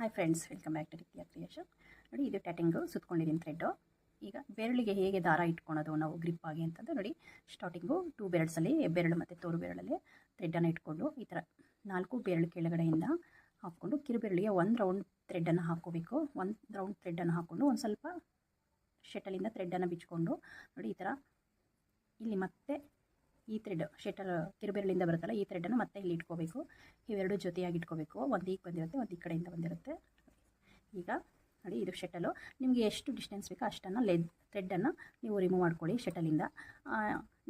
Hi friends, welcome back to ರಿಕ್ತಿಯ creation. ನೋಡಿ, ಇದು ಟ್ಯಾಟಿಂಗು ಸುತ್ಕೊಂಡಿದ್ದೀನಿ ಥ್ರೆಡ್ಡು. ಈಗ ಬೆರಳಿಗೆ ಹೇಗೆ ದಾರ ಇಟ್ಕೊಳೋದು ನಾವು ಗ್ರಿಪ್ ಆಗಿ ಅಂತಂದು ನೋಡಿ. ಸ್ಟಾರ್ಟಿಂಗು 2 ಬೆರಳ್ಸಲ್ಲಿ ಬೆರಳು ಮತ್ತು ತೋರು ಬೆರಳಲ್ಲಿ ಥ್ರೆಡ್ಡನ್ನು ಇಟ್ಕೊಂಡು ಈ ಥರ 4 ಬೆರಳು ಕೆಳಗಡೆಯಿಂದ ಹಾಕ್ಕೊಂಡು ಕಿರುಬೆರಳಿಗೆ 1 ರೌಂಡ್ ಥ್ರೆಡ್ಡನ್ನು ಹಾಕ್ಕೋಬೇಕು. 1 ರೌಂಡ್ ಥ್ರೆಡ್ಡನ್ನು ಹಾಕ್ಕೊಂಡು ಒಂದು ಸ್ವಲ್ಪ ಶಟಲಿಂದ ಥ್ರೆಡ್ಡನ್ನು ಬಿಚ್ಕೊಂಡು ನೋಡಿ ಈ ಥರ ಇಲ್ಲಿ ಮತ್ತೆ ಈ ಥ್ರೆಡ್ ಶಟಲ್ ಕಿರುಬೆರಳಿಂದ ಬರುತ್ತಲ್ಲ, ಈ ಥ್ರೆಡ್ಡನ್ನು ಮತ್ತೆ ಇಲ್ಲಿ ಇಟ್ಕೋಬೇಕು. ಇವೆರಡು ಜೊತೆಯಾಗಿ ಇಟ್ಕೋಬೇಕು. ಒಂದು ಈಗ ಬಂದಿರುತ್ತೆ, ಒಂದು ಈ ಕಡೆಯಿಂದ ಬಂದಿರುತ್ತೆ. ಈಗ ನೋಡಿ, ಇದು ಶಟಲು. ನಿಮಗೆ ಎಷ್ಟು ಡಿಸ್ಟೆನ್ಸ್ ಬೇಕೋ ಅಷ್ಟನ್ನು ಥ್ರೆಡ್ಡನ್ನು ನೀವು ರಿಮೂವ್ ಮಾಡ್ಕೊಳ್ಳಿ ಶಟಲಿಂದ.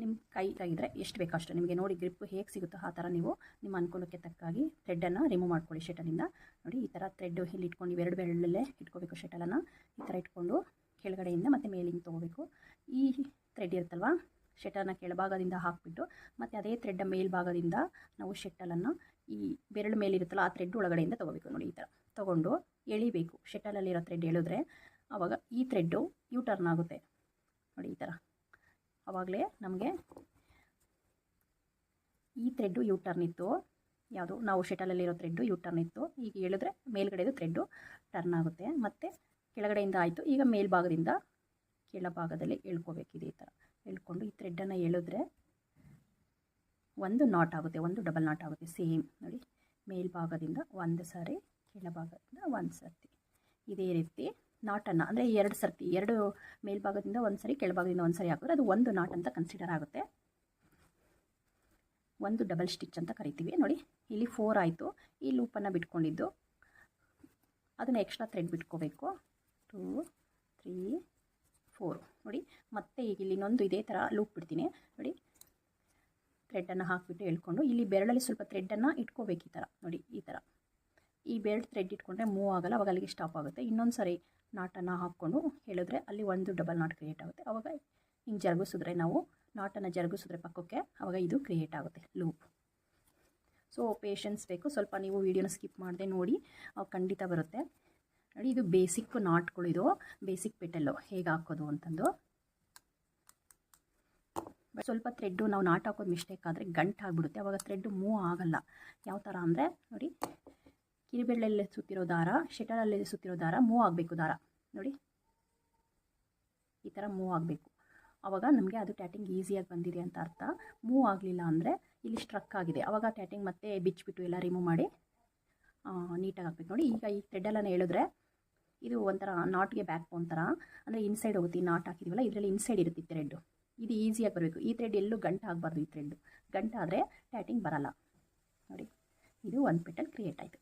ನಿಮ್ಮ ಕೈ ತೆಗೆದ್ರೆ ಎಷ್ಟು ಬೇಕೋ ಅಷ್ಟು ನಿಮಗೆ ನೋಡಿ ಗ್ರಿಪ್ ಹೇಗೆ ಸಿಗುತ್ತೋ ಆ ಥರ ನೀವು ನಿಮ್ಮ ಅನುಕೂಲಕ್ಕೆ ತಕ್ಕಾಗಿ ಥ್ರೆಡ್ಡನ್ನು ರಿಮೂವ್ ಮಾಡ್ಕೊಳ್ಳಿ ಶಟಲಿಂದ. ನೋಡಿ, ಈ ಥರ ಥ್ರೆಡ್ಡು ಇಲ್ಲಿ ಇಟ್ಕೊಂಡು ಇವೆರಡು ಬೆರಳಲ್ಲೇ ಇಟ್ಕೋಬೇಕು. ಶಟಲನ್ನು ಈ ಥರ ಇಟ್ಕೊಂಡು ಕೆಳಗಡೆಯಿಂದ ಮತ್ತು ಮೇಲಿಂದ ತೊಗೋಬೇಕು. ಈ ಥ್ರೆಡ್ ಇರುತ್ತಲ್ವ, ಶಟಲ್ನ ಕೆಳಭಾಗದಿಂದ ಹಾಕಿಬಿಟ್ಟು ಮತ್ತು ಅದೇ ಥ್ರೆಡ್ ಮೇಲ್ಭಾಗದಿಂದ ನಾವು ಶಟಲನ್ನು ಈ ಬೆರಳು ಮೇಲಿರುತ್ತಲ್ಲ ಆ ಥ್ರೆಡ್ ಒಳಗಡೆಯಿಂದ ತೊಗೋಬೇಕು. ನೋಡಿ, ಈ ಥರ ತೊಗೊಂಡು ಎಳಿಬೇಕು. ಶಟಲಲ್ಲಿರೋ ಥ್ರೆಡ್ ಎಳಿದ್ರೆ ಆವಾಗ ಈ ಥ್ರೆಡ್ಡು ಯೂ ಟರ್ನ್ ಆಗುತ್ತೆ. ನೋಡಿ, ಈ ಥರ ಆವಾಗಲೇ ನಮಗೆ ಈ ಥ್ರೆಡ್ಡು ಯೂ ಟರ್ನ್ ಇತ್ತು. ಯಾವುದು ನಾವು ಶಟಲಲ್ಲಿರೋ ಥ್ರೆಡ್ಡು ಯೂ ಟರ್ನ್ ಇತ್ತು. ಈಗ ಎಳಿದ್ರೆ ಮೇಲ್ಗಡೆದು ಥ್ರೆಡ್ಡು ಟರ್ನ್ ಆಗುತ್ತೆ. ಮತ್ತು ಕೆಳಗಡೆಯಿಂದ ಆಯಿತು. ಈಗ ಮೇಲ್ಭಾಗದಿಂದ ಕೆಳಭಾಗದಲ್ಲಿ ಎಳ್ಕೋಬೇಕಿದೆ. ಈ ಥರ ಎಳ್ಕೊಂಡು ಈ ಥ್ರೆಡ್ಡನ್ನು ಎಳೆದ್ರೆ ಒಂದು ನಾಟ್ ಆಗುತ್ತೆ, ಒಂದು ಡಬಲ್ ನಾಟ್ ಆಗುತ್ತೆ. ಸೇಮ್ ನೋಡಿ, ಮೇಲ್ಭಾಗದಿಂದ ಒಂದು ಸಾರಿ, ಕೆಳಭಾಗದಿಂದ ಒಂದು ಸರ್ತಿ, ಇದೇ ರೀತಿ ನಾಟನ್ನು ಅಂದರೆ 2 ಸರ್ತಿ, 2 ಮೇಲ್ಭಾಗದಿಂದ ಒಂದು ಸರಿ, ಕೆಳಭಾಗದಿಂದ ಒಂದು ಸರಿ ಹಾಕಿದ್ರೆ ಅದು ಒಂದು ನಾಟ್ ಅಂತ ಕನ್ಸಿಡರ್ ಆಗುತ್ತೆ. ಒಂದು ಡಬಲ್ ಸ್ಟಿಚ್ ಅಂತ ಕರಿತೀವಿ. ನೋಡಿ, ಇಲ್ಲಿ 4 ಆಯಿತು. ಈ ಲೂಪನ್ನು ಬಿಟ್ಕೊಂಡಿದ್ದು ಅದನ್ನು ಎಕ್ಸ್ಟ್ರಾ ಥ್ರೆಡ್ ಬಿಟ್ಕೋಬೇಕು. 2 3 4 ನೋಡಿ. ಮತ್ತೆ ಈಗ ಇಲ್ಲಿ ಇನ್ನೊಂದು ಇದೇ ಥರ ಲೂಪ್ ಬಿಡ್ತೀನಿ. ನೋಡಿ, ಥ್ರೆಡ್ಡನ್ನು ಹಾಕಿಬಿಟ್ಟು ಎಳ್ಕೊಂಡು ಇಲ್ಲಿ ಬೆರಳಲ್ಲಿ ಸ್ವಲ್ಪ ಥ್ರೆಡ್ಡನ್ನು ಇಟ್ಕೋಬೇಕು. ಈ ಥರ ನೋಡಿ, ಈ ಥರ ಈ ಬೆರಳು ಥ್ರೆಡ್ ಇಟ್ಕೊಂಡ್ರೆ ಮೂವ್ ಆಗಲ್ಲ, ಅವಾಗ ಅಲ್ಲಿಗೆ ಸ್ಟಾಪ್ ಆಗುತ್ತೆ. ಇನ್ನೊಂದು ಸರಿ ನಾಟನ್ನು ಹಾಕ್ಕೊಂಡು ಹೇಳಿದ್ರೆ ಅಲ್ಲಿ ಒಂದು ಡಬಲ್ ನಾಟ್ ಕ್ರಿಯೇಟ್ ಆಗುತ್ತೆ. ಆವಾಗ ಹಿಂಗೆ ಜರುಗಿಸಿದ್ರೆ, ನಾವು ನಾಟನ್ನು ಜರುಗಿಸಿದ್ರೆ ಪಕ್ಕಕ್ಕೆ, ಆವಾಗ ಇದು ಕ್ರಿಯೇಟ್ ಆಗುತ್ತೆ ಲೂಪ್. ಸೊ ಪೇಷನ್ಸ್ ಬೇಕು ಸ್ವಲ್ಪ. ನೀವು ವೀಡಿಯೋನ ಸ್ಕಿಪ್ ಮಾಡದೆ ನೋಡಿ, ಖಂಡಿತ ಬರುತ್ತೆ. ನೋಡಿ, ಇದು ಬೇಸಿಕ್ ನಾಟ್ಗಳು, ಇದು ಬೇಸಿಕ್ ಪೆಟಲ್ಲು ಹೇಗೆ ಹಾಕೋದು ಅಂತಂದು. ಸ್ವಲ್ಪ ಥ್ರೆಡ್ಡು ನಾವು ನಾಟ್ ಹಾಕೋದು ಮಿಸ್ಟೇಕ್ ಆದರೆ ಗಂಟು ಆಗಿಬಿಡುತ್ತೆ, ಆವಾಗ ಥ್ರೆಡ್ಡು ಮೂವ್ ಆಗಲ್ಲ. ಯಾವ ಥರ ಅಂದರೆ ನೋಡಿ, ಕಿರುಬೆರಳಲ್ಲಿ ಸುತ್ತಿರೋ ದಾರ, ಶಟಲಲ್ಲಿ ಸುತ್ತಿರೋ ದಾರ ಮೂವ್ ಆಗಬೇಕು. ದಾರ ನೋಡಿ ಈ ಥರ ಮೂವ್ ಆಗಬೇಕು. ಆವಾಗ ನಮಗೆ ಅದು ಟ್ಯಾಟಿಂಗ್ ಈಸಿಯಾಗಿ ಬಂದಿದೆ ಅಂತ ಅರ್ಥ. ಮೂವ್ ಆಗಲಿಲ್ಲ ಅಂದರೆ ಇಲ್ಲಿ ಸ್ಟ್ರಕ್ ಆಗಿದೆ, ಆವಾಗ ಟ್ಯಾಟಿಂಗ್ ಮತ್ತೆ ಬಿಚ್ಚಿಬಿಟ್ಟು ಎಲ್ಲ ರಿಮೂವ್ ಮಾಡಿ ನೀಟಾಗಿ ಹಾಕ್ಬೇಕು. ನೋಡಿ, ಈಗ ಈ ಥ್ರೆಡ್ಡನ್ನು ಹೇಳಿದ್ರೆ ಇದು ಒಂಥರ ನಾಟ್ಗೆ ಬ್ಯಾಕ್ ಬೋನ್ ಥರ, ಅಂದರೆ ಇನ್ಸೈಡ್ ಹೋಗುತ್ತೆ. ಈ ನಾಟ್ ಹಾಕಿದ್ದೀವಲ್ಲ, ಇದರಲ್ಲಿ ಇನ್ಸೈಡ್ ಇರುತ್ತೆ ಥ್ರೆಡ್ಡು. ಇದು ಈಸಿಯಾಗಿ ಬರಬೇಕು. ಈ ಥ್ರೆಡ್ ಎಲ್ಲೂ ಗಂಟು ಆಗಬಾರ್ದು. ಈ ಥ್ರೆಡ್ಡು ಗಂಟಾದರೆ ಟ್ಯಾಟಿಂಗ್ ಬರಲ್ಲ. ನೋಡಿ, ಇದು ಒಂದು ಪೆಟಲ್ ಕ್ರಿಯೇಟ್ ಆಯಿತು.